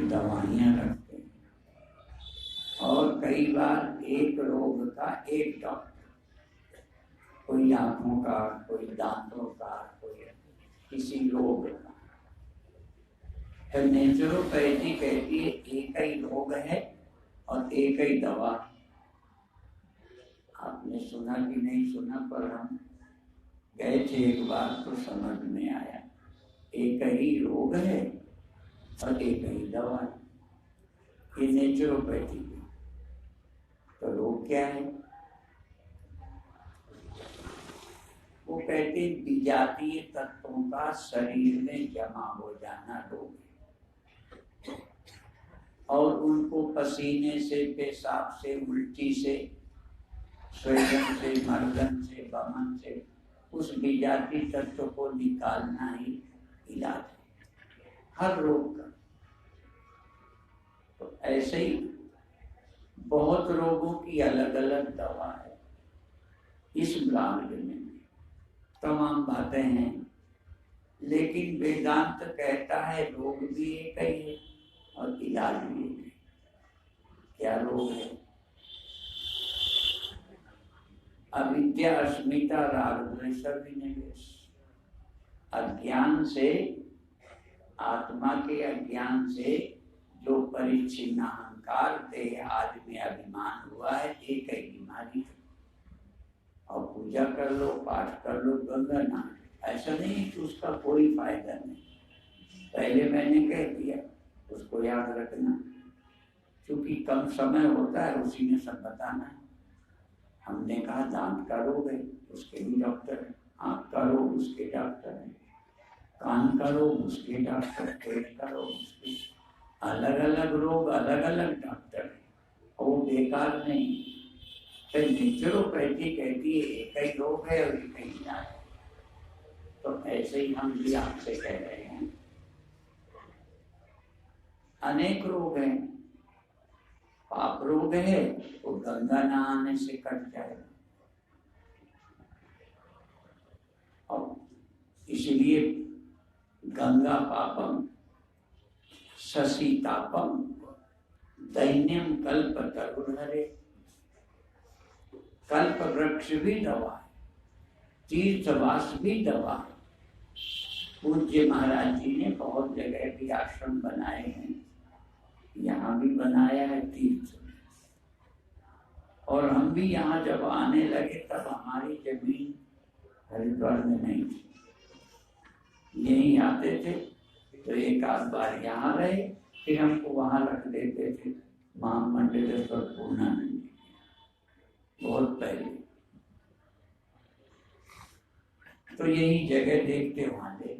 दवाइयाँ रखते हैं, और कई बार एक रोग का एक डॉक्टर, कोई आंखों का, कोई दांतों का, कोई किसी रोग का। फिर नेचुरोपैथी कहती है एक ही रोग है और एक ही दवा। आपने सुना कि नहीं सुना, पर हम गए थे एक बार तो समझ में आया, एक ही रोग है और एक ही दवा है। ये नेचुरोपैथी है। तो रोग क्या है? वो कहते हैं विजातीय तत्वों का शरीर में जमा हो जाना रोग है, और उनको पसीने से, पेशाब से, उल्टी से, स्वेदन से, मर्दन से, बमन से उस विजातीय तत्व को निकालना ही इलाज है हर रोग का। तो ऐसे ही बहुत रोगों की अलग अलग दवा है। इस मार्ग में तमाम बातें हैं, लेकिन वेदांत कहता है रोग भी एक ही है और इलाज भी एक है। क्या रोग है? अविद्या, अस्मिता, राग, द्वेष, विनिवेश। अज्ञान से, आत्मा के अज्ञान से जो परिच्छिन्न अहंकार देह आदि में अभिमान हुआ है, एक ही बीमारी है। और पूजा कर लो, पाठ कर लो, गंगा नहा, ऐसा नहीं कि उसका कोई फायदा नहीं। पहले मैंने कह दिया, उसको याद रखना, क्योंकि कम समय होता है, उसी में सब बताना है। हमने कहा दांत का रोग है, उसके भी डॉक्टर है। आँख का रोग, उसके डॉक्टर है। कान का रोग, उसके डॉक्टर। पेट का रोग, उसके। अलग अलग रोग, अलग अलग डॉक्टर है, और वो बेकार नहीं। फिर नेचुरोपैथी कहती है एक ही रोग है और एक ही इलाज है। तो ऐसे ही हम भी आपसे कह रहे हैं, अनेक रोग हैं। पाप रोग है वो गंगा नहाने से कट जाएगा, और इसलिए गंगा पापम शशितापम दैन्यम कल्प तरुहरे। कल्प वृक्ष भी दवा है, तीर्थवास भी दवा है। पूज्य महाराज जी ने बहुत जगह भी आश्रम बनाए हैं, यहाँ भी बनाया है तीर्थ में। और हम भी यहाँ जब आने लगे तब हमारी जमीन हरिद्वार में नहीं थी, यहीं आते थे तो एक आध बार यहाँ रहे, फिर हमको वहाँ रख देते थे महामंडलेश्वर पूर्णानंद जी, बहुत पहले। तो यही जगह देखते वहाँ ले,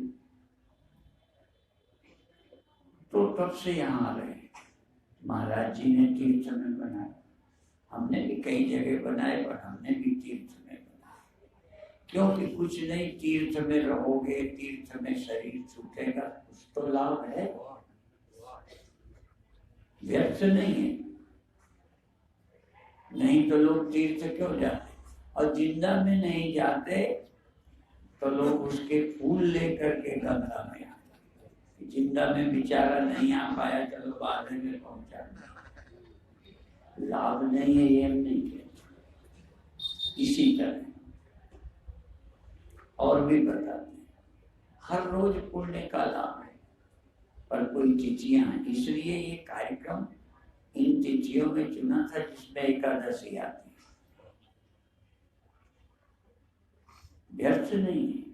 तो तब से यहाँ रहे। महाराज जी ने तीर्थ में बनाया, हमने भी कई जगह बनाए, पर हमने भी तीर्थ में बनाया। क्योंकि कुछ नहीं, तीर्थ में रहोगे, तीर्थ में शरीर छूटेगा, कुछ तो लाभ है, व्यर्थ नहीं है। नहीं तो लोग तीर्थ क्यों जाते? और जिंदा में नहीं जाते तो लोग उसके फूल लेकर के गंगा में आते। जिंदा में बेचारा नहीं आ पाया, चलो बाद में पहुंचा, लाभ नहीं है, ये हम नहीं कहते। इसी तरह और भी बताते हैं, हर रोज पुण्य का लाभ है, पर कोई तिथियां हैं, इसलिए ये कार्यक्रम इन तिथियों में चुना था जिसमें एकादशी आती है। व्यर्थ नहीं है।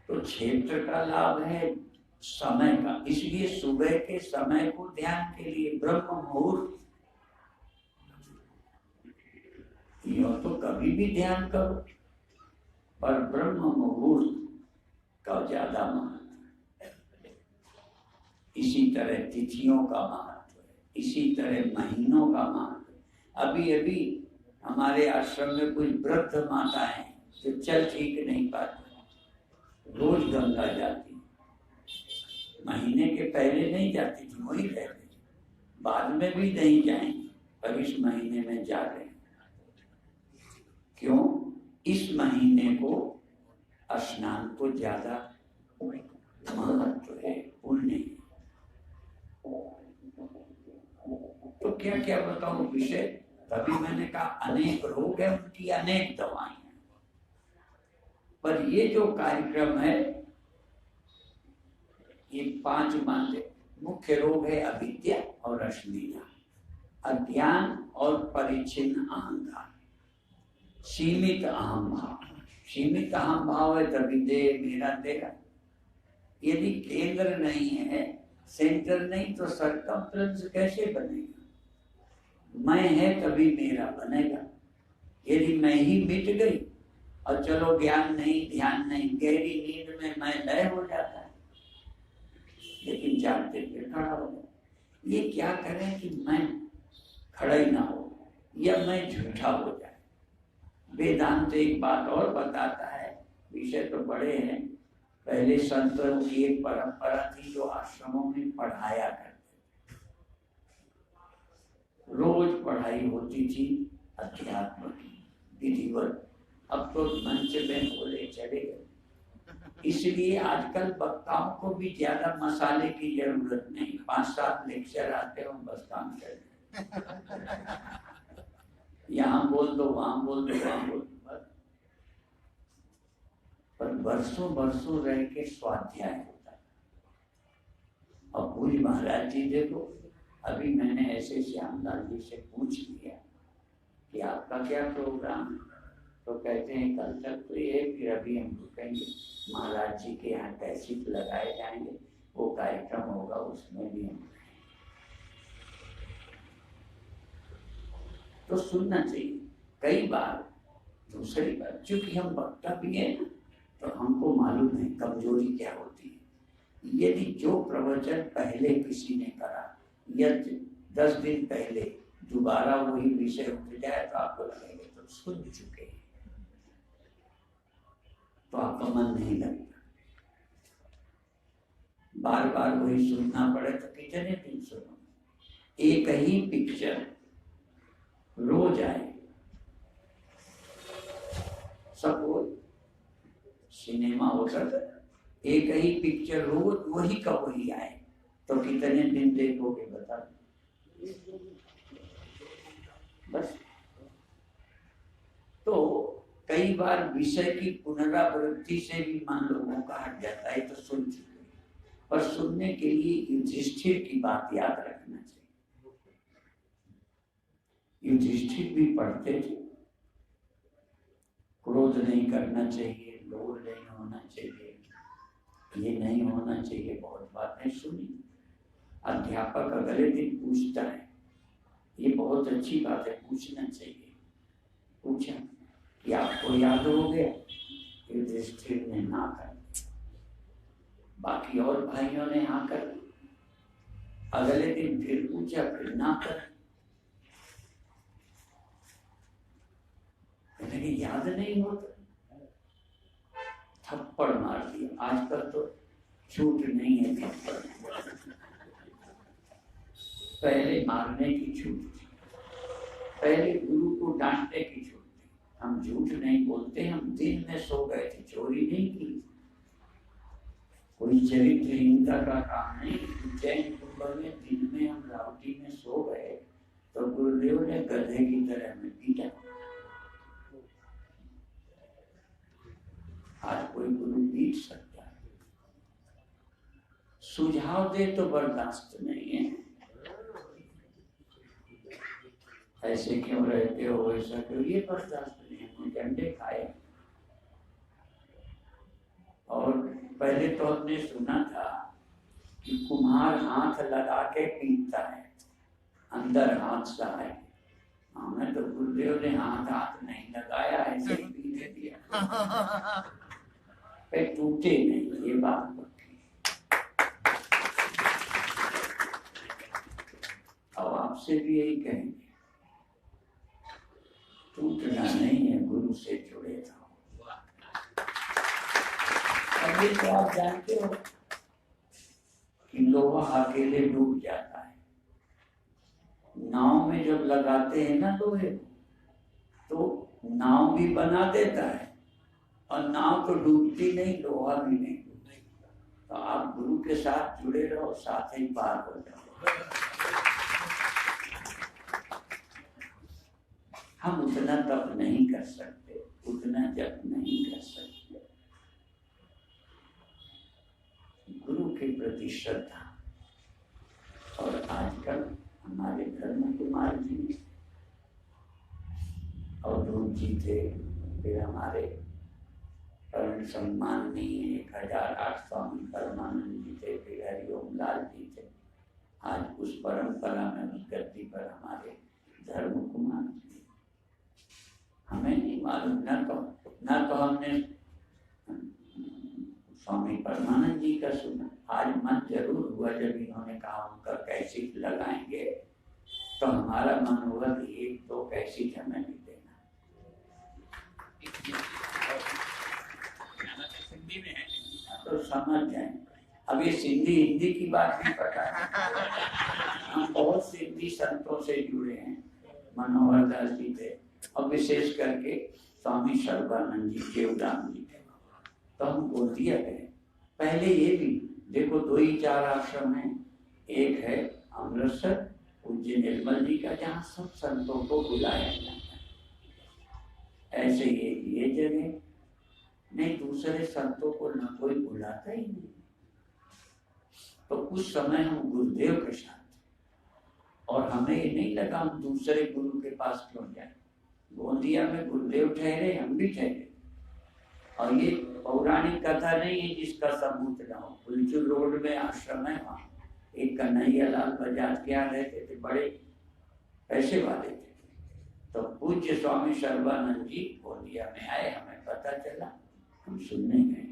तो क्षेत्र का लाभ है, समय का, इसलिए सुबह के समय को ध्यान के लिए ब्रह्म मुहूर्त, यो तो कभी भी ध्यान करो, पर ब्रह्म मुहूर्त का ज्यादा महत्व है। इसी तरह तिथियों का महत्व है, इसी तरह महीनों का महत्व है। अभी अभी हमारे आश्रम में कुछ वृद्ध माताएं जो चल ठीक नहीं पाती, रोज गंगा जाती, महीने के पहले नहीं जाती थी, वही रहती थी, बाद में भी नहीं जाएंगी, पर इस महीने में जा रहे हैं। क्यों? इस महीने को स्नान को ज्यादा महत्व है, पुण्य है। क्या क्या बताऊं विषय। तभी मैंने कहा अनेक रोग है, उनकी अनेक दवाएं हैं, पर ये जो कार्यक्रम है ये 5 मानते मुख्य रोग है। अविद्या और अश्लीला, अज्ञान और परिच्छिन्न अहंकार, सीमित अहम भाव। सीमित अहम भाव है तभी दे मेरा तेरा। यदि केंद्र नहीं है, सेंटर नहीं, तो सर्कमफ्रेंस कैसे बनेगा? मैं है तभी मेरा बनेगा। यदि मैं ही मिट गई और चलो ज्ञान नहीं, ध्यान नहीं, गहरी नींद में मैं लय हो जाता है, लेकिन जागते फिर खड़ा हो जाए। ये क्या करें कि मैं खड़ा ही ना हो या मैं झूठा हो जाए। वेदांत एक बात और बताता है, विषय तो बड़े हैं। पहले संतों की एक परंपरा थी जो आश्रमों में पढ़ाया करते थे, रोज पढ़ाई होती थी अध्यात्म की विधिवत। अब तो मंच में बोले चले गए, इसलिए आजकल वक्ताओं को भी ज्यादा मसाले की जरूरत नहीं। 5-7 लेक्चर आते हो, बस काम कर यहाँ बोल दो, वहां बोल दो, वहां बोल दो, बस। पर बरसों बरसों रह के स्वाध्याय होता है। और पूरी महाराज जी देखो, अभी मैंने ऐसे श्यामलाल जी से पूछ लिया कि आपका क्या प्रोग्राम है, तो कहते हैं कल तक तो ये, फिर अभी हम रुकेंगे, महाराज जी के यहाँ कैसेट लगाए जाएंगे, वो कार्यक्रम होगा, उसमें भी हम तो सुनना चाहिए। कई बार दूसरी बात, चूंकि हम वक्ता भी है ना, तो हमको मालूम है कमजोरी क्या होती है। यदि जो प्रवचन पहले किसी ने करा या 10 दिन पहले दोबारा वही विषय उठ जाए, तो आपको लगेगा तो सुन चुके हैं, तो आपका मन नहीं लगता। बार बार वही सुनना पड़े तो कितने दिन सुनो। एक ही पिक्चर रोज आए, सपोज सिनेमा होता था, एक ही पिक्चर रोज वही का वही आए, तो कितने दिन देखोगे बता। बस। तो कई बार विषय की पुनरावृत्ति से भी मान लोगों का हट जाता है, तो सुन चुके, पर सुनने के लिए युधिष्ठिर की बात याद रखना चाहिए। युधिष्ठिर भी पढ़ते थे, क्रोध नहीं करना चाहिए, लोभ नहीं होना चाहिए, ये नहीं होना चाहिए, बहुत बातें सुनी। अध्यापक अगले दिन पूछता है, ये बहुत अच्छी बात है, पूछना चाहिए। पूछा कि आपको याद हो गया? युधिष्ठिर ने ना कर दी, बाकी और भाइयों ने हाँ कर दी। अगले दिन फिर पूछा, फिर ना कर। लेकिन याद नहीं होता, थप्पड़ मार दिया। आजकल तो छूट नहीं है थप्पड़, पहले मारने की छूट थी, पहले गुरु को डांटने की छूट थी। हम झूठ नहीं बोलते, हम दिन में सो गए थे, चोरी नहीं की, कोई चरित्रहीनता का काम नहीं। उज्जैन कुंभ में दिन में हम रावटी में सो गए तो गुरुदेव ने गधे की तरह हमें पीटा। आज कोई गुरु पीट सकता है, सुझाव दे तो बर्दाश्त नहीं है। ऐसे क्यों रहते हो, ऐसा क्यों, ये बर्दाश्त नहीं है। डंडे खाए। और पहले तो हमने सुना था कि कुम्हार हाथ लगा के पीटता है, अंदर हाथ सा है। हमें तो गुरुदेव ने हाथ नहीं लगाया, ऐसे ही पीने दिया, टूटे नहीं, ये बात पक्की। अब आपसे भी यही कहेंगे, टूटना नहीं है, गुरु से जुड़े रहो। अब ये तो आप जानते हो कि लोहा अकेले डूब जाता है। नाव में जब लगाते हैं ना लोहे, तो नाव भी बना देता है, और नाव तो डूबती नहीं, लोहा भी नहीं डूबता। तो आप गुरु के साथ जुड़े रहो, साथ ही पार हो जाओ। हम उतना तप नहीं कर सकते, उतना जप नहीं कर सकते। गुरु के प्रति श्रद्धा। और आजकल हमारे धर्म कुमार जी अवधूत जी थे, फिर हमारे परम सम्माननीय 1008 स्वामी परमानंद जी थे, फिर हरिओम लाल जी थे। आज उस परंपरा में, उस गद्दी पर हमारे धर्म कुमार जी। हमें नहीं मालूम, न तो हमने स्वामी परमानंद जी का सुना। आज मन जरूर हुआ जब इन्होंने कहा उनका कैसेट लगाएंगे, तो हमारा मन हुआ कि एक दो कैसेट हमें भी देना। हिंदी में है तो समझ जाए। अब ये सिंधी हिंदी की बात नहीं पता है। हम बहुत सिंधी संतों से जुड़े हैं, मनोहर दास जी थे और विशेष करके स्वामी सर्वानंद जी, केवदान जी थे। तो हम गोंदिया गए। पहले ये भी देखो 2 ही 4 आश्रम हैं। एक है अमृतसर पूज्य निर्मल जी का, जहाँ सब संतों को बुलाया जाता है। ऐसे ये जगह नहीं, दूसरे संतों को न कोई बुलाता ही नहीं। तो उस समय हम गुरुदेव के साथ, और हमें ये नहीं लगा हम दूसरे गुरु के पास क्यों जाए। गोंदिया में गुरुदेव ठहरे, हम भी ठहरे। और ये पौराणिक कथा नहीं है जिसका सबूत न हो। पुलचुर रोड में आश्रम है, वहाँ एक कन्हैया लाल बजाज क्या रहते थे, बड़े पैसे वाले थे। तो पूज्य स्वामी सर्वानंद जी गोंदिया में आए, हमें पता चला, हम सुनने गए।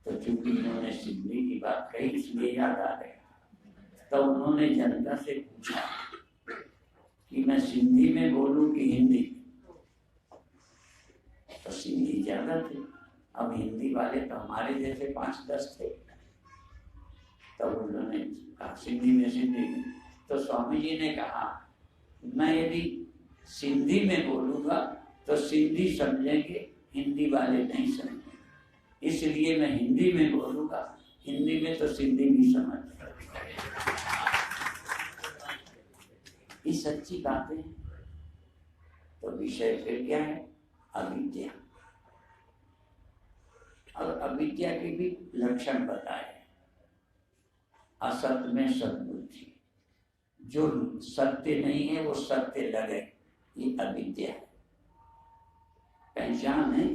तो चूंकि उन्होंने सिंधी की बात कही इसलिए याद आ गया। तो उन्होंने जनता से पूछा कि मैं सिंधी में बोलूं कि हिंदी। तो सिंधी ज्यादा थे, अब हिंदी वाले तो हमारे जैसे 5-10 थे। तो उन्होंने कहा सिंधी में। तो स्वामी जी ने कहा मैं यदि सिंधी में बोलूंगा तो सिंधी समझेंगे, हिंदी वाले नहीं समझेंगे, इसलिए मैं हिंदी में बोलूंगा। हिंदी में तो सिंधी भी समझ। ये सच्ची बातें हैं। तो विषय फिर क्या है? अविद्या। और अविद्या के भी लक्षण बताए। असत में सद्बुद्धि, जो सत्य नहीं है वो सत्य लगे, ये अविद्या है। पहचान है।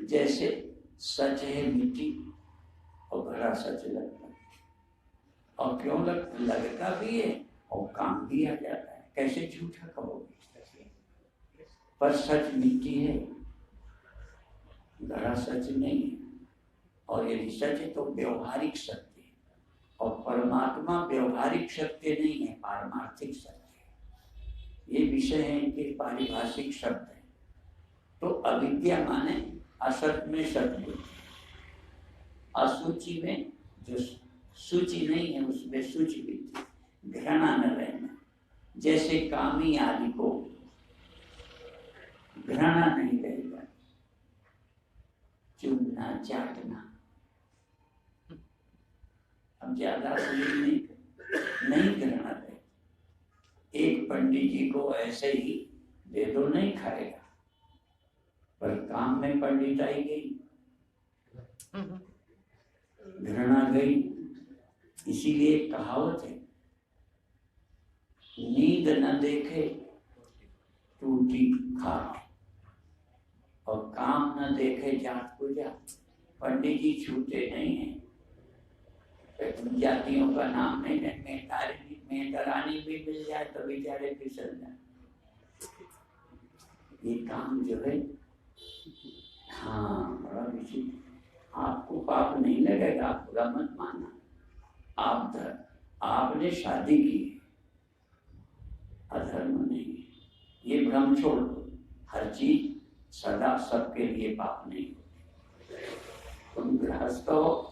जैसे सच है मिट्टी और घड़ा सच लगता है, और क्यों लगता भी है और काम भी आ जाता है। कैसे झूठा कहोगे? पर सच मिट्टी है, घड़ा सच नहीं है। और यदि सच है तो व्यवहारिक सत्य है, और परमात्मा व्यवहारिक सत्य नहीं है, पारमार्थिक सत्य है। ये विषय है, इनके पारिभाषिक शब्द है। तो अविद्या माने असत में सद्बुद्धि, असुचि में जो सूची नहीं है उसमें सूची विद्धि, घृणा न रहना। जैसे कामी आदि को घृणा नहीं रहेगा, चूमना चाटना। अब ज्यादा नहीं घृणा रहे। एक पंडित जी को ऐसे ही दे दो, नहीं खाएगा, पर काम में पंडिताई गई, घृणा गई। इसीलिए कहावत है, नींद न देखे टूटी खाट, और काम न देखे जात को जात। पंडित जी छूटे नहीं है। जातियों का नाम नहीं है, मेहतरानी भी मिल जाए तो बेचारे फिसल जाए। ये काम जो है, हाँ, बड़ा विचित्र। आपको पाप नहीं लगेगा, आप बुरा मत मानना। आपने शादी की, अधर्म नहीं है, ये भ्रम छोड़ दो। हर चीज सदा सबके लिए पाप नहीं होती। तुम गृहस्थ हो,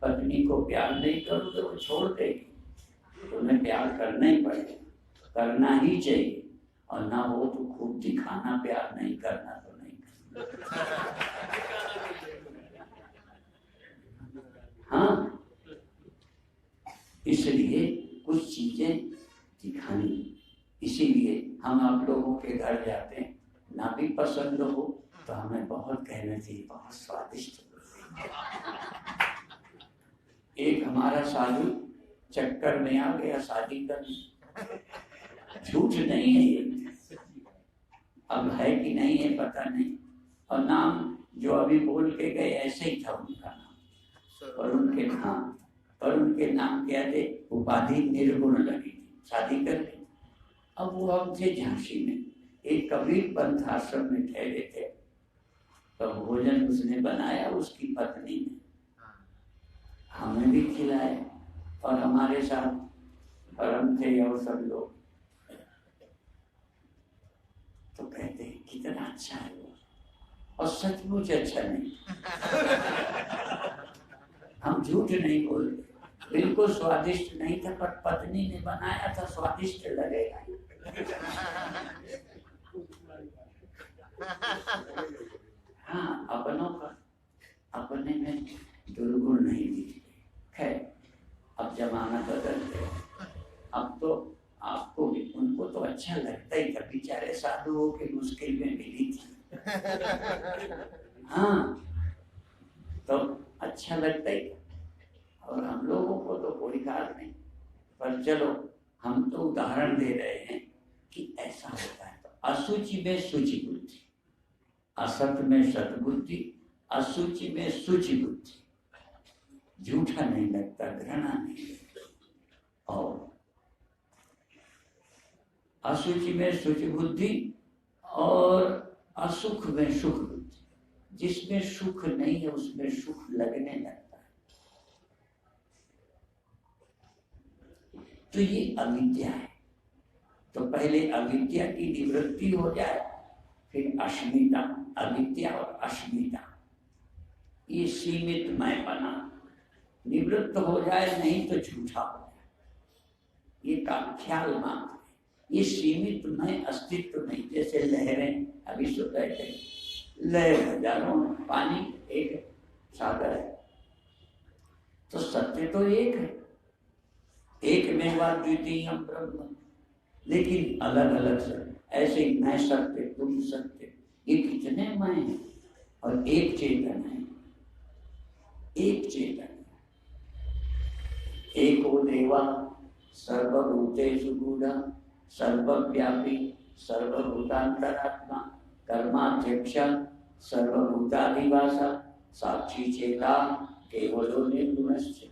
पत्नी को प्यार नहीं करोगे वो छोड़ देगी, तुम्हें प्यार करना ही पड़ेगा, करना ही चाहिए। और ना हो तो खूब दिखाना प्यार, नहीं करना तो नहीं करना। हाँ, इसलिए कुछ चीजें दिखानी। इसीलिए हम आप लोगों के घर जाते हैं, ना भी पसंद हो तो हमें बहुत कहना चाहिए बहुत स्वादिष्ट। एक हमारा साधु चक्कर में आ गया शादी करने, झूठ नहीं है ये, अब है कि नहीं है पता नहीं, और नाम जो अभी बोल के गए ऐसे ही था उनका नाम, और उनके नाम क्या थे, उपाधि निर्गुण लगी थी, शादी कर ली। अब वो हम थे झांसी में, एक कबीर पंथ आश्रम में ठहरे थे, तो भोजन उसने बनाया, उसकी पत्नी ने हमें भी खिलाया, और हमारे साथ परम थे और सब लोग, तो कहते हैं कितना अच्छा है वो, और सचमुच अच्छा नहीं, हम झूठ नहीं बोलते, बिल्कुल स्वादिष्ट नहीं था, पर पत्नी ने बनाया था, स्वादिष्ट लगेगा। हाँ, अपनों का अपने में दुर्गुण नहीं दिखते। खैर, अब जमाना बदल गया, अब तो आपको भी उनको तो अच्छा लगता ही था, बेचारे साधुओं की मुश्किल में मिली थी। हाँ, तो अच्छा लगता ही था, और हम लोगों को तो कोई कार नहीं, पर चलो हम तो उदाहरण दे रहे हैं कि ऐसा होता है। तो अशुचि में शुचि बुद्धि, असत में सत बुद्धि, अशुचि में शुचि बुद्धि, झूठा नहीं लगता, घृणा नहीं लगता, और अशुचि में शुचि बुद्धि और असुख में सुख बुद्धि, जिसमें सुख नहीं है उसमें सुख लगने लगता है। तो ये अविद्या है। तो पहले अविद्या की निवृत्ति हो जाए, फिर अस्मिता, अविद्या और अस्मिता, ये सीमित मैं बना निवृत्त हो जाए, नहीं तो झूठा हो जाए, ये का ख्याल मात्र है, ये सीमित मैं अस्तित्व नहीं। जैसे लहरें, अभी सुबह थे लहर हजारों, पानी एक सागर है, तो सत्य तो एक है, एक में वा द्वितीय ब्रह्म, लेकिन अलग अलग सत्य। ऐसे ही मैं सत्य, तुम सत्य, ये कितने मैं हैं, और एक चेतन है, एक चेतन, एको देवा सर्वभूतेषु गूढ़ः सर्वव्यापी सर्वभूतांतरात्मा कर्माध्यक्ष सर्वभूताधिवासा साक्षी चेता केवलो निर्गुणस्य।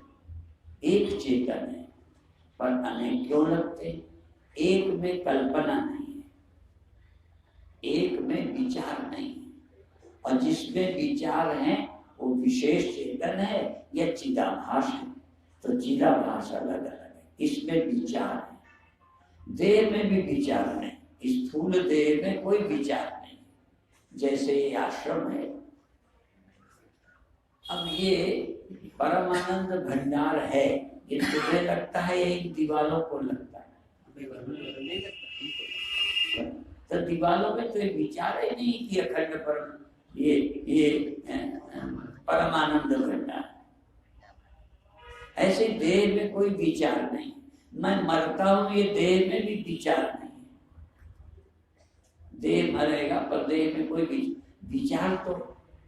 एक चेतन है, पर अनेक क्यों लगते? एक में कल्पना नहीं है, एक में विचार नहीं है, और जिसमें विचार है वो विशेष चेतन है या चिदाभास है। तो चिदाभास अलग अलग है, इसमें विचार है। देह में भी विचार नहीं, स्थूल देह में कोई विचार नहीं। जैसे ये आश्रम है, अब ये परमानंद भंडार है, ये तुम्हें लगता है ये इन दीवालों को लगता है? तो दीवालों में तो ये विचार ही नहीं कि अखंड परम ये परमानंद भंडार। ऐसे देह में कोई विचार नहीं, मैं मरता हूं, ये देह में भी विचार नहीं। देह मरेगा पर देह में कोई विचार तो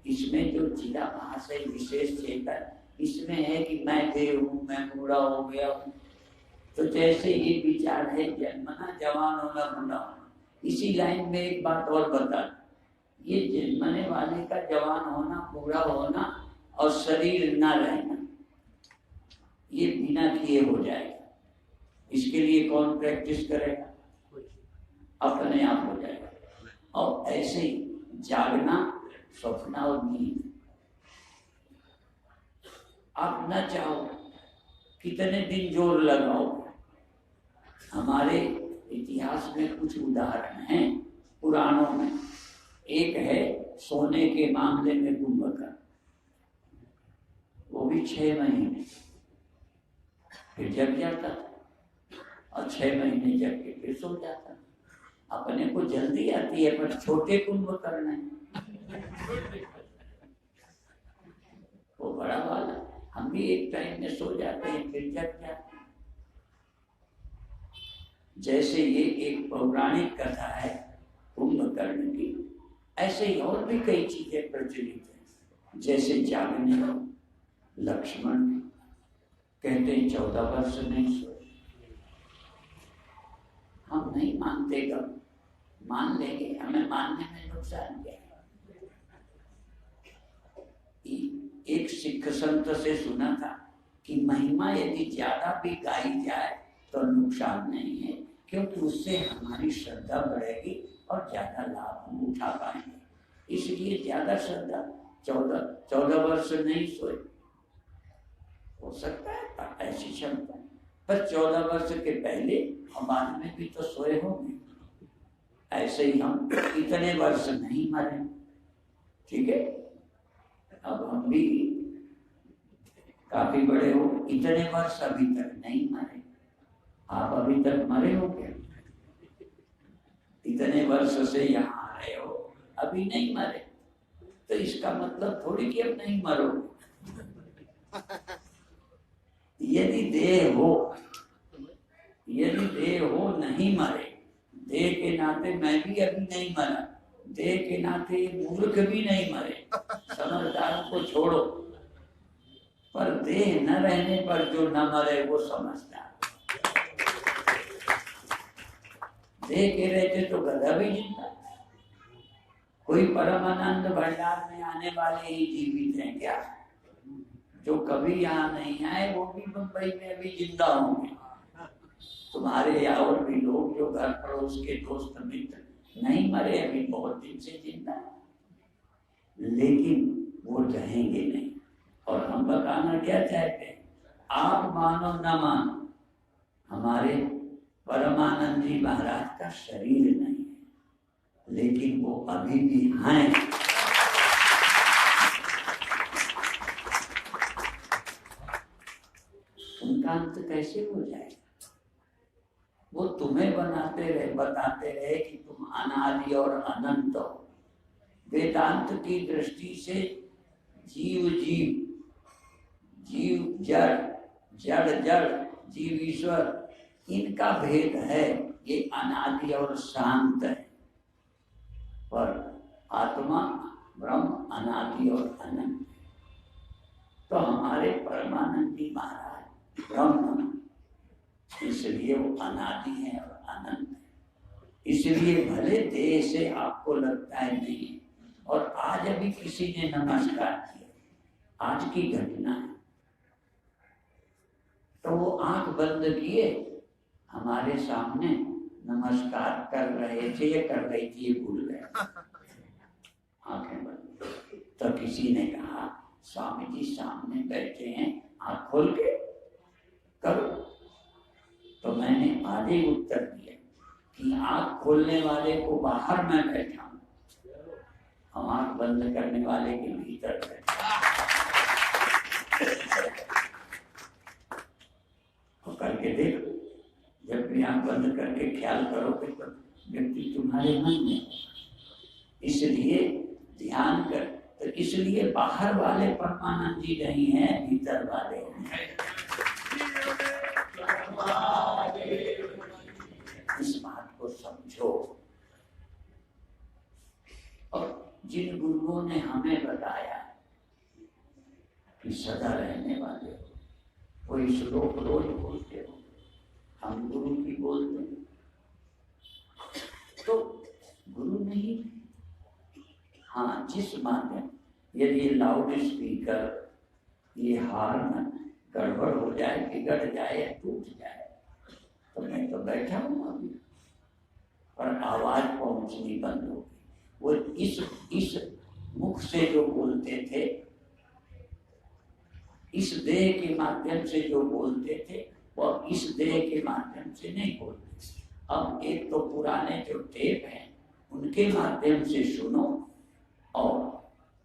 इसमें जो चिदाभास है, विशेष चेतन, इसमें है कि मैं देह हूं, मैं बूढ़ा हो गया हूं। तो जैसे ये विचार है जन्मना, जवान होना, बूढ़ा होना। इसी लाइन में एक बात और बता, ये जन्मने वाले का जवान होना, बूढ़ा होना और शरीर ना रहना, ये बिना किए हो जाएगा। इसके लिए कौन प्रैक्टिस करेगा? अपने आप हो जाएगा। और ऐसे ही जागना, स्वप्न और नींद, आप न चाहो कितने दिन जोर लगाओ। हमारे इतिहास में कुछ उदाहरण हैं पुराणों में। एक है सोने के मामले में कुंभकर्ण, वो भी 6 महीने फिर जग जाता था, और 6 महीने जग के फिर सो जाता। अपने को जल्दी आती है, पर छोटे कुंभकर्ण है वो बड़ा वाला। हम भी एक टाइम में सो जाते हैं फिर जग जाते हैं। जैसे ये एक पौराणिक कथा है कुंभकर्ण की, ऐसे ही और भी कई चीजें प्रचलित हैं। जैसे जागने लक्ष्मण कहते हैं 14 वर्ष नहीं सोए। हम नहीं मानते, कब मान लेंगे, हमें मानने में नुकसान क्या है। एक सिख संत से सुना था कि महिमा यदि ज्यादा भी गाई जाए तो नुकसान नहीं है, क्योंकि उससे हमारी श्रद्धा बढ़ेगी और ज्यादा लाभ हम उठा पाएंगे। इसलिए ज्यादा श्रद्धा 14 वर्ष नहीं सोए, हो सकता है ऐसी क्षमता, पर 14 वर्ष के पहले और बाद में भी तो सोए होंगे। ऐसे ही हम इतने वर्ष नहीं मरे, ठीक है। अब हम भी काफी बड़े हो, इतने वर्ष अभी तक नहीं मरे। आप अभी तक मरे हो क्या? इतने वर्ष से यहाँ आ रहे हो, अभी नहीं मरे, तो इसका मतलब थोड़ी कि अब नहीं मरोगे। यदि देह हो नहीं मरे, देह के नाते मैं भी अभी नहीं मरा, देह के नाते मूर्ख भी नहीं मरे, समझदारों को छोड़ो, पर देह न रहने पर जो न मरे वो समझदार। देह के रहते तो गधा भी जिंदा। कोई परमानंद भंडार में आने वाले ही जीवित हैं क्या? जो कभी यहाँ नहीं आए वो भी मुंबई में अभी जिंदा होंगे। तुम्हारे या और भी लोग जो घर पड़ोस के दोस्त मित्र नहीं मरे, अभी बहुत दिन से जिंदा, लेकिन वो रहेंगे नहीं। और हम बताना क्या चाहते हैं, आप मानो न मानो, हमारे परमानंद जी महाराज का शरीर नहीं है, लेकिन वो अभी भी हैं। उनका अंत कैसे हो जाएगा? वो तुम्हें बताते रहे कि तुम अनादि और अनंत हो। वेदांत की दृष्टि से जीव जड़, जड़ जड़, जीव ईश्वर, इनका भेद है। ये अनादि और शांत है, पर आत्मा ब्रह्म अनादि और अनंत है। तो हमारे परमानंदी महाराज ब्रह्म, इसलिए वो अनादि है और अनंत है। इसलिए भले देह से आपको लगता है नहीं है। और आज अभी किसी ने नमस्कार किया, आज की घटना है, तो वो आंख बंद किए हमारे सामने नमस्कार कर रहे थे या कर रही थी, ये भूल गए, आंखें बंद। तो किसी ने कहा स्वामी जी सामने बैठे हैं, आंख खोल के करो। तो मैंने आधे उत्तर दिया कि आंख खोलने वाले को बाहर मैं बैठा हूं, हम आंख बंद करने वाले के भीतर बैठा। तो करके देखो, जब भी आंख बंद करके ख्याल करोगे तो व्यक्ति तुम्हारे मन में। इसलिए ध्यान कर, तो इसलिए बाहर वाले परमानंद जी नहीं है, भीतर वाले हैं। इस बात को समझो। और जिन गुरुओं ने हमें बताया कि सदा रहने वाले हो, कोई श्लोक रोज बोलते हो, हम गुरु की बोलते हैं, तो गुरु नहीं। हाँ, जिस माध्यम, यदि लाउड स्पीकर ये हार्न गड़बड़ हो जाए, बिगड़ जाए या टूट जाए, तो मैं तो बैठा हूँ अभी, पर आवाज पहुंचनी बंद हो गई। वो इस मुख से जो बोलते थे, इस देह के माध्यम से जो बोलते थे, वो इस देह के माध्यम से नहीं बोलते। अब एक तो पुराने जो टेप हैं उनके माध्यम से सुनो, और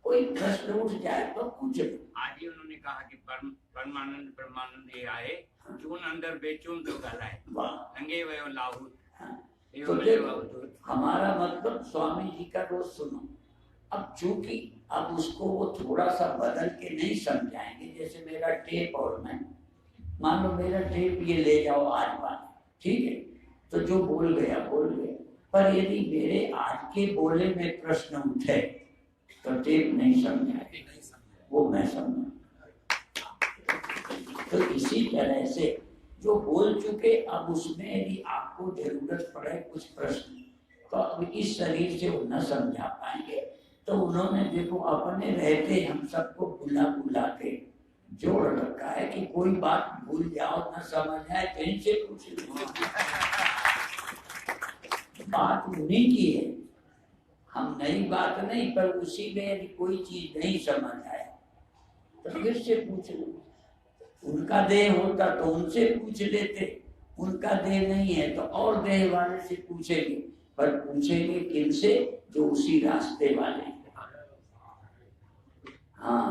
कोई प्रश्न उठ जाए तो पूछो। आज ही उन्होंने कहा कि परमानंद ब्रह्मानंद ये आए, चून अंदर बेचून तो गलाए, अंगे वयो लाहूत। तो देखो, हमारा मतलब स्वामी जी का रोज सुनो। अब चूंकि अब उसको वो थोड़ा सा बदल के नहीं समझाएंगे, जैसे मेरा टेप और मैं, मान लो मेरा टेप ये ले जाओ आज वाला, ठीक है, तो जो बोल गया बोल गया। पर यदि मेरे आज के बोले में प्रश्न उठे तो टेप नहीं समझाए, वो मैं समझा। तो इसी तरह से जो बोल चुके, अब उसमें यदि आपको जरूरत पड़े कुछ प्रश्न, तो अब इस शरीर से वो न समझा पाएंगे। तो उन्होंने देखो अपने रहते हम सबको बुला बुला के जोड़ रखा है कि कोई बात भूल जाओ न समझ आए तो इनसे पूछ लो। बात उन्हीं की है, हम नई बात नहीं, पर उसी में यदि कोई चीज नहीं समझ आए तो फिर से पूछ लो। उनका देह होता तो उनसे पूछ लेते, उनका देह नहीं है तो और देह वाले से पूछेंगे, पर पूछेंगे किनसे? जो उसी रास्ते वाले हैं। हाँ,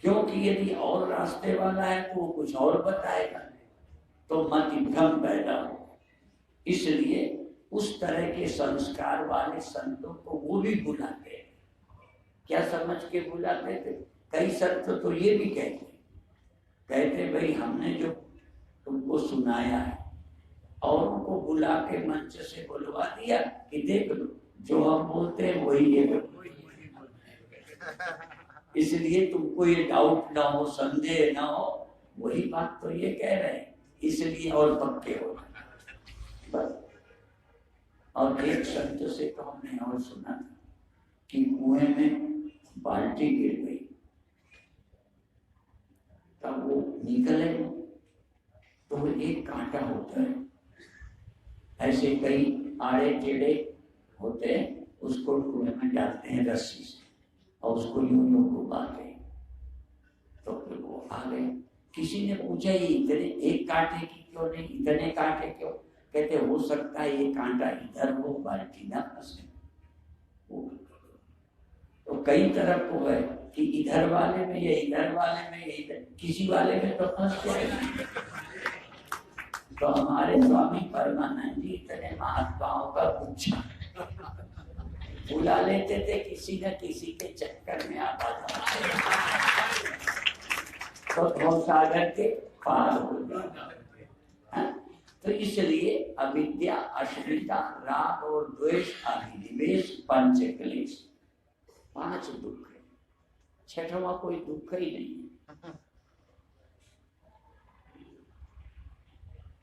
क्योंकि यदि और रास्ते वाला है तो वो कुछ और बताएगा, तो मति भ्रम पैदा हो। इसलिए उस तरह के संस्कार वाले संतों को वो भी बुलाते हैं। क्या समझ के बुलाते थे? कई संत तो ये भी कहते भाई हमने जो तुमको सुनाया है, और उनको बुला के मंच से बुलवा दिया कि देख लो जो हम बोलते हैं वही ये बोलते। इसलिए तुमको ये डाउट ना हो, संदेह ना हो, वही बात तो ये कह रहे हैं, इसलिए और पक्के हो बस। और एक संत से तो हमने और सुना था कि कुएं में बाल्टी गिर गई, तब वो निकले तो वो एक कांटा होता है, ऐसे कई आड़े टेढ़े होते हैं, उसको कुएं में डालते हैं रस्सी से और उसको यूं यूं घुमाते हैं, तो फिर वो आ गए। किसी ने पूछा ये इतने एक कांटे की क्यों नहीं, इतने कांटे क्यों? कहते हो सकता है ये कांटा इधर हो, बाल्टी ना फंसे। तो कई तरफ को है कि इधर वाले में या इधर वाले में या इधर, किसी वाले में तो फंस जाएगा। तो हमारे स्वामी परमानंद जी इतने महात्माओं का गुच्छा बुला लेते थे, किसी न किसी के चक्कर में आबाद तो सागर के पार हो गए। तो इसलिए अविद्या, अस्मिता, राग और द्वेष, अभिनिवेश, पंच क्लेश, 5 दुख है। छठवां कोई दुख ही नहीं है।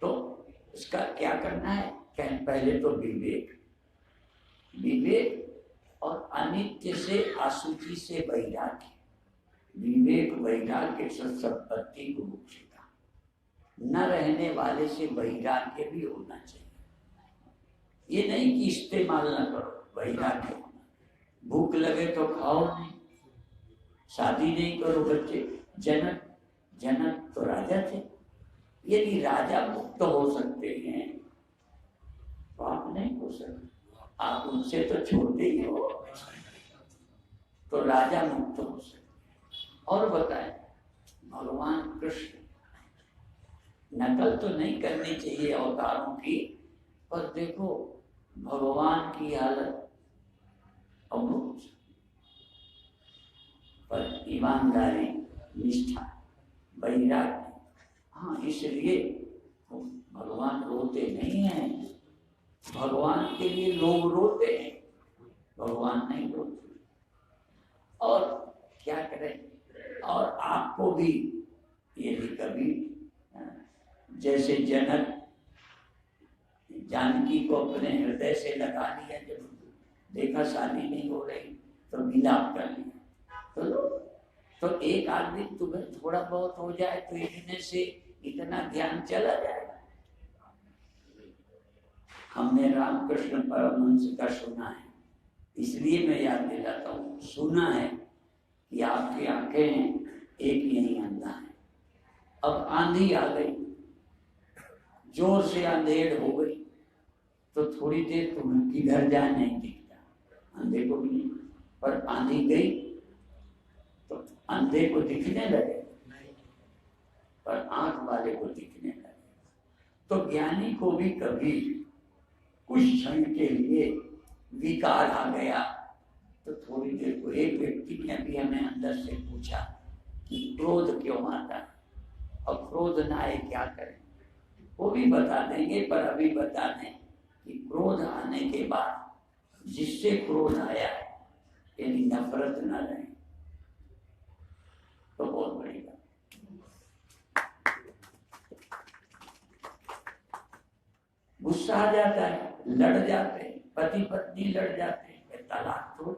तो इसका क्या करना है? पहले तो विवेक, विवेक और अनित्य से, अशुचि से वैराग्य। विवेक वैराग्य से संपत्ति को मुक्ति का, न रहने वाले से वैराग्य भी होना चाहिए। ये नहीं कि इस्तेमाल न करो, वैराग्य होना। भूख लगे तो खाओ नहीं, शादी नहीं करो बच्चे। जनक तो राजा थे, यदि राजा मुक्त हो सकते हैं तो आप नहीं हो सकते, आप उनसे तो छोटे ही हो, तो राजा मुक्त हो सकते। और बताएं, भगवान कृष्ण, नकल तो नहीं करनी चाहिए अवतारों की, पर देखो भगवान की हालत अमुक्त, पर ईमानदारी, निष्ठा, वैराग्य। हाँ, इसलिए भगवान रोते नहीं हैं। भगवान के लिए लोग रोते हैं, भगवान नहीं रोते। और क्या करें? और आपको भी यदि कभी जैसे जनक जानकी को अपने हृदय से लगा लिया, जब देखा शादी नहीं हो रही तो विलाप कर लिया, तो एक आदमी तुम्हें थोड़ा बहुत हो जाए तो इतने से इतना ध्यान चला जाएगा। हमने रामकृष्ण परमहंस का सुना है, इसलिए मैं याद दिलाता हूँ। सुना है कि आपकी आंखें हैं, एक यही अंधा है। अब आंधी आ गई, जोर से अंधेर हो गई, तो थोड़ी देर तुम्हें किधर जाए नहीं दिखता, अंधे को भी नहीं। पर आंधी गई तो अंधे को दिखने लगे, पर आंख वाले को दिखने लगे। तो ज्ञानी को भी कभी कुछ क्षण के लिए विकार आ गया, तो थोड़ी देर को, एक व्यक्ति ने अभी हमें अंदर से पूछा कि क्रोध क्यों आता है, और क्रोध ना आए क्या करें? वो भी बता देंगे, पर अभी बता दें कि क्रोध आने के बाद जिससे क्रोध आया है यदि नफरत न रहे तो बहुत बड़ी बात। गुस्सा आ जाता है, लड़ जाते हैं, पति पत्नी लड़ जाते हैं, तलाक तोड़।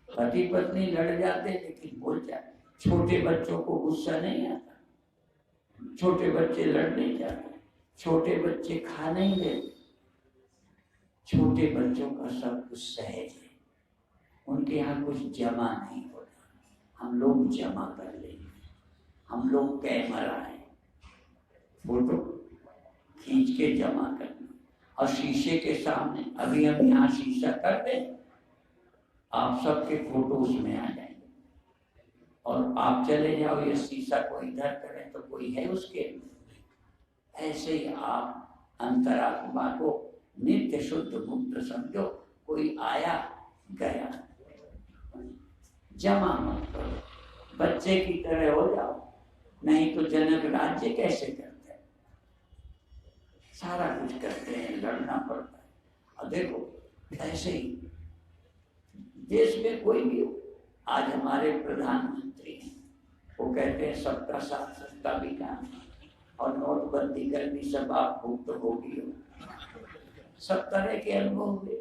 पति पत्नी लड़ जाते हैं लेकिन बोल जाते। छोटे बच्चों को गुस्सा नहीं आता, छोटे बच्चे लड़ नहीं जाते, छोटे बच्चे खा नहीं लेते, छोटे बच्चों का सब कुछ सहज है, उनके यहाँ कुछ जमा नहीं होता। हम लोग जमा कर लेंगे, हम लोग कैमरा है, फोटो खींच के जमा करना और शीशे के सामने। अभी हम यहाँ शीशा कर दें, आप सबके फोटो उसमें आ जाएंगे और आप चले जाओ, ये शीशा को इधर करें तो कोई है उसके। ऐसे ही आप अंतरात्मा को नित्य शुद्ध मुक्त समझो, कोई आया गया, जमा मत करो, बच्चे की तरह हो जाओ, नहीं तो जनक राज्य कैसे करते हैं, सारा कुछ करते हैं, लड़ना पड़ता है। और देखो ऐसे ही देश में कोई भी हो, आज हमारे प्रधानमंत्री हैं, वो कहते हैं सबका साथ सबका विकास, और नोटबंदी कर भी सब आप मुक्त होगी हो, सब तरह के अनुभव हुए,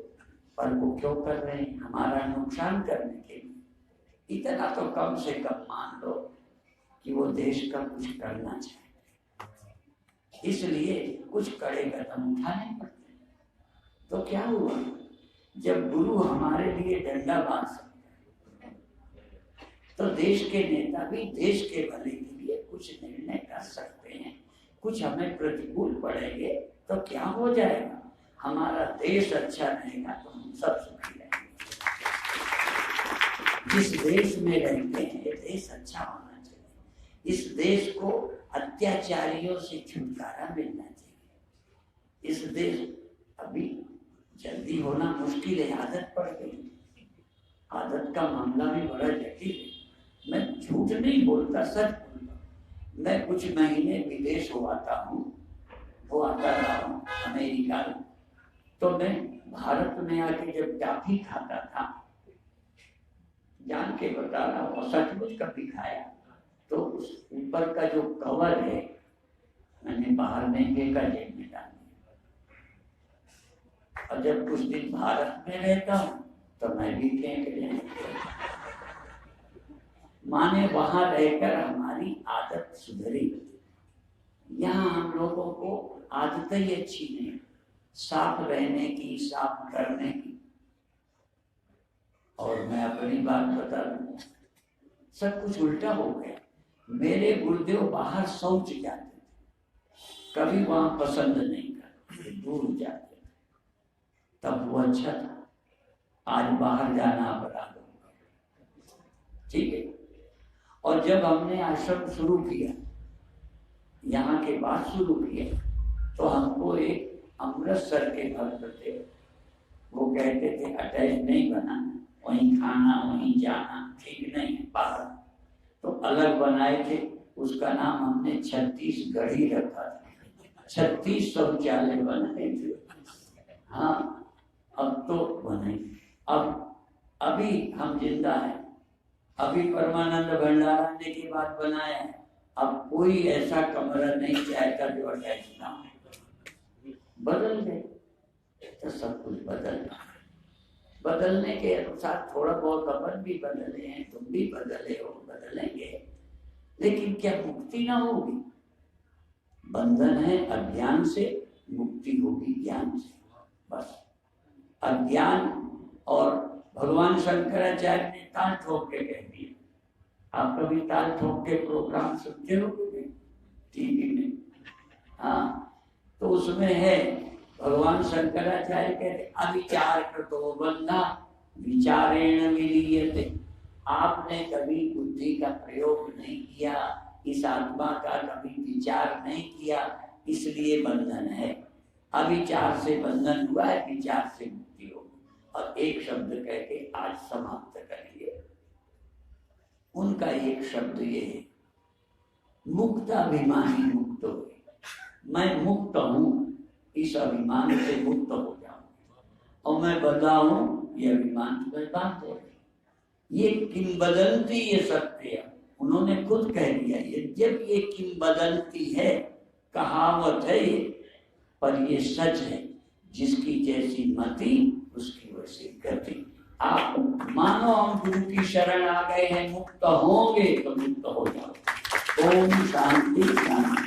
पर वो क्यों कर रहे हैं? हमारा नुकसान करने के लिए। इतना तो कम से कम मान लो कि वो देश का कुछ करना चाहते, इसलिए कुछ कड़े कदम उठाने पड़ते। तो क्या हुआ, जब गुरु हमारे लिए डंडा बांध सकते हैं तो देश के नेता भी देश के भले के लिए कुछ निर्णय कर सकते हैं। कुछ हमें प्रतिकूल पड़ेंगे तो क्या हो जाएगा, हमारा देश अच्छा रहेगा तो हम सब सुखी रहेंगे। जिस देश में रहते हैं ये देश अच्छा होना चाहिए, इस देश को अत्याचारियों से छुटकारा मिलना चाहिए। इस देश अभी जल्दी होना मुश्किल है, आदत पड़ गई, आदत का मामला भी बड़ा जटिल है। मैं झूठ नहीं बोलता, सच बोलता। मैं कुछ महीने विदेश हो आता हूँ, वो आता रहा हूँ अमेरिका में, तो मैं भारत में आके जब टॉफी खाता था, जान के बता रहा हूँ, सचमुच कभी खाया, तो उस ऊपर का जो कवर है मैंने बाहर नहीं फेंका, जेब में डाल दिया। और जब कुछ दिन भारत में रहता हूँ तो मैं भी फेंक दिया। माने वहां रहकर हमारी आदत सुधरी, यहाँ हम लोगों को आदतें ही अच्छी नहीं, साफ रहने की, साफ करने की। और मैं अपनी बात बता दूं, सब कुछ उल्टा हो गया। मेरे गुरुदेव बाहर शौच जाते थे, कभी वहां पसंद नहीं करते, दूर जाते थे, तब वो अच्छा था। आज बाहर जाना अपराध होगा, ठीक है। और जब हमने आश्रम शुरू किया, यहाँ के बाद शुरू किया, तो हमको एक अमृतसर के भक्त थे, वो कहते थे अटैच नहीं बनाना, वहीं खाना वहीं जाना ठीक नहीं है, बाहर। तो अलग बनाए थे, उसका नाम हमने 36 गढ़ी रखा था, 36 शौचालय बनाए थे। हाँ, अब तो बने, अब अभी हम जिंदा हैं, अभी परमानंद भंडारा ने के बाद बनाया है। अब कोई ऐसा कमरा नहीं चाहता जो अटैच ना हो। बदल गए तो सब कुछ बदलना, बदलने के अनुसार थोड़ा बहुत अपन भी बदले हैं, तुम भी बदले हो, बदलेंगे, लेकिन क्या मुक्ति ना होगी? बंधन है अज्ञान से, मुक्ति होगी ज्ञान से। बस अज्ञान, और भगवान शंकराचार्य ने ताल ठोक के कह दिया। आप कभी ताल ठोक के प्रोग्राम सुनते हो टीवी में? हाँ, तो उसमें है भगवान शंकराचार्य कहते अविचार कृतो बंधा विचारेण विलीयते। आपने कभी बुद्धि का प्रयोग नहीं किया, इस आत्मा का कभी विचार नहीं किया, इसलिए बंधन है। अविचार से बंधन हुआ है, विचार से मुक्ति होगी। और एक शब्द कह के आज समाप्त करेंगे। उनका एक शब्द ये है, मुक्ताभिमानी मुक्त हुए। मैं मुक्त हूँ, इस अभिमान से मुक्त हो जाऊं, और मैं बंधा हूँ, ये अभिमान तुम्हें बांध दे। ये किंवदंती, ये सत्य है, उन्होंने खुद कह दिया। ये जब ये किंवदंती है, कहावत है ये, पर ये सच है। जिसकी जैसी मति उसकी वैसी गति। आप मानो हम गुरु की शरण आ गए हैं, मुक्त होंगे तो मुक्त हो जाओ। ओम शांति शांति।